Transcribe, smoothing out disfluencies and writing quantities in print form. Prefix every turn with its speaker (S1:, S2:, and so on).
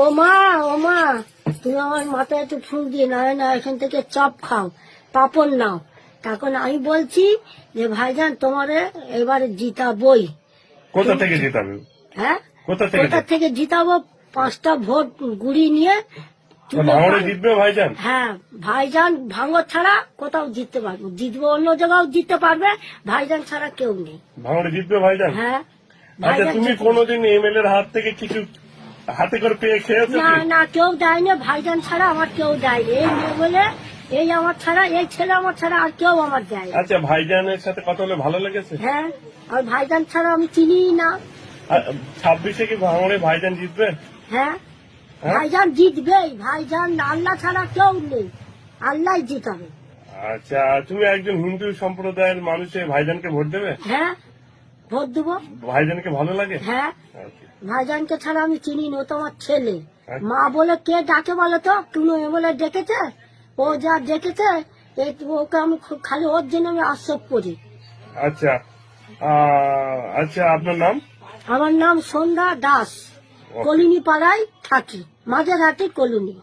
S1: ও মা তুমি আমার মাথায় একটু ফুল দিয়ে না এখান থেকে চপ খাও, পাপড় নাও। তখন আমি বলছি যে ভাইজান তোমারে এবারে জিতাবই।
S2: কোথা থেকে জিতাবে?
S1: হ্যাঁ,
S2: কোথা
S1: থেকে জিতাবো? 5টা ভোট গুড়ি নিয়ে
S2: ভাঙড়ে জিতবে ভাইজান?
S1: হ্যাঁ, ভাইজান ভাঙড় ছাড়া কোথাও জিততে পারবো, জিতবো অন্য জায়গাও জিততে পারবে, ভাইজান ছাড়া কেউ নেই।
S2: ভাঙড়ে জিতবে ভাইজান?
S1: হ্যাঁ।
S2: আচ্ছা, তুমি কোনোদিন এমএলএর হাত থেকে কিছু হাতে করে পেয়ে খেয়েছো?
S1: না, কেউ দেয়নি। ভাইজান ছাড়া আমার কেউ দেয়নি। এই মেয়ে বলে এই আমার ছাড়া, এই ছেলে আমার ছাড়া আর কেউ আমার দেয়।
S2: আচ্ছা, ভাইজানের সাথে কথা বলে ভালো লেগেছে?
S1: হ্যাঁ, আর ভাইজান ছাড়া আমি চিনি না।
S2: 26-এ কি ভাঙড়ে ভাইজান জিতবে?
S1: হ্যাঁ, ভাইজান জিতবেই। ভাইজান আল্লাহ ছাড়া কেউ নেই, আল্লাহ জিতাবে।
S2: আচ্ছা, তুমি একজন হিন্দু সম্প্রদায়ের মানুষে ভাইজানকে ভোট দেবে?
S1: হ্যাঁ, ভোট দেবো।
S2: ভাইজানকে ভালো লাগে?
S1: হ্যাঁ,
S2: আচ্ছা।
S1: ভাইজানকে ছাড়া আমি চিনি না। ও তো আমার ছেলে। মা বলে কে ডাকে বলো তো? টুনু বলে ডেকেছে, ও যা ডেকেছে ওকে আমি খালি ওর জন্য আমি আশ্রয় করি।
S2: আচ্ছা, আচ্ছা, আপনার নাম?
S1: আমার নাম সন্ধ্যা দাস, কলোনি পাড়ায় থাকি, মাঝেরহাটি কলোনি।